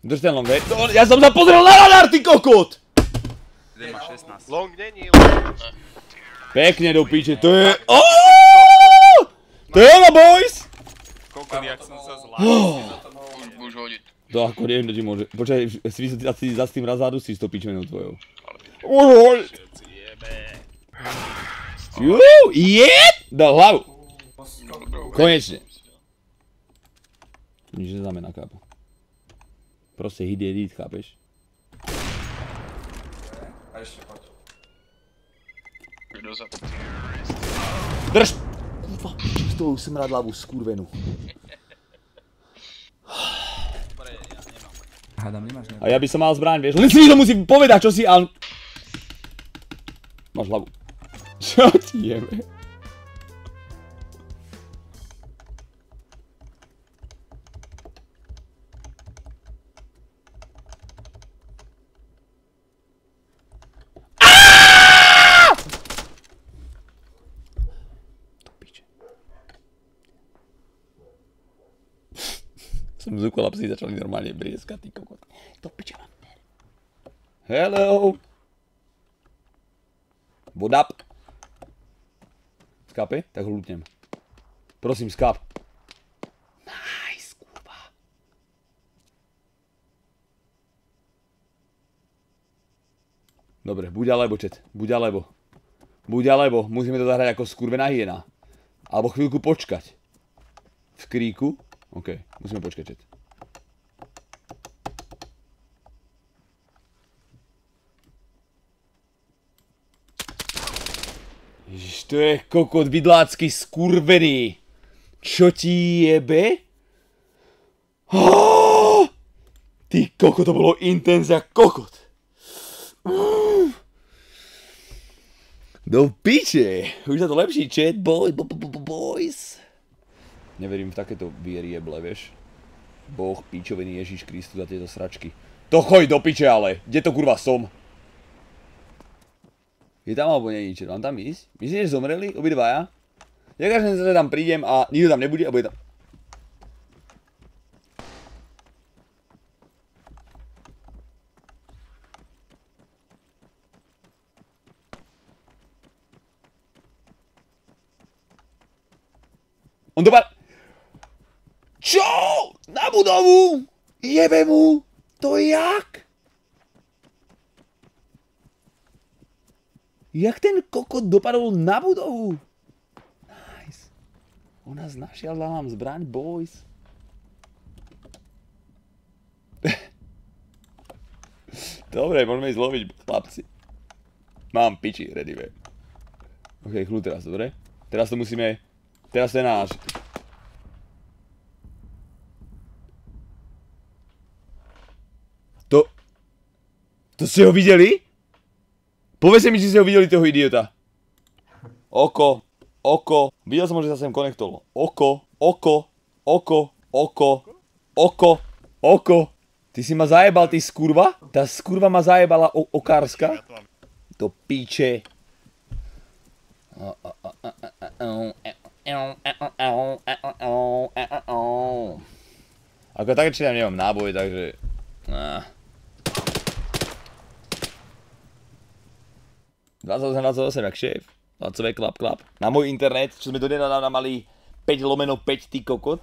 Drž ten long, hej. Ja som sa pozrel na radar, ty kokot! Long není, Pekne do piče, to je... To je ono, boys! Kokot, jak som sa zlásil za to. Môžu hodiť. To ako neviem, to ti môže... Počkaj, si za tým razádu si s tou pičmenou tvojou. Jed! Do hlavu! Konečne. Nič neznamená, kápo. Proste hit je hit, chápeš? A ešte poď. Kto za? Drž! Kurva, z toho už som rád hlavu skurvenú. Hádam, nemáš nejakú. A ja by som mal zbraň, vieš? Len si mi to musím povedať, čo si, ale... Máš hlavu. Čo ti jebe? Som zúkol a psi začali normálne brieskať, ty kokot. To piče mám. Hello! What up? Skape? Tak ho lutnem. Prosím, skap. Nice, kurva. Dobre, buď alebo, chat. Buď alebo. Buď alebo. Musíme to zahrať ako skurvená hyena. Alebo chvíľku počkať. V kríku. OK, musíme počkať, chat. Ježiš, to je kokot vidlácky skurvený. Čo ti jebe? Ty kokot, to bolo intenz jak kokot. Do piče. Už sa to lepší, chat, boys. Neverím v takéto vierieble, vieš. Boh, píčovený Ježiš Kristus za tieto sračky. To choď do piče, ale. Kde to kurva som? Je tam alebo nie nič? Mám tam ísť? Myslíš, že zomreli? Obidvaja? Ja každým sa tam prídem a nikto tam nebude a bude tam... On dopad... Čo? Na budovu? Jebe mu? To jak? Jak ten kokot dopadol na budovu? Nice. On nás našiel, dal nám zbraň, boys. Dobre, môžeme ísť loviť, chlapci. Mám piči, ready, ve. Ok, chvíľu teraz, dobre? Teraz to musíme... Teraz to je náš. To ste ho videli? Povedzte mi, či ste ho videli, toho idiota. Oko. Videl som ho, že sa sem konektolo. Oko. Ty si ma zajebal, ty skurva? Tá skurva ma zajebala okárska? To píče. Ako tak, či tam nemám náboj, takže... 28 jak šéf. 20 klap. Na môj internet, čo sme donedávna mali 5/5, ty kokot.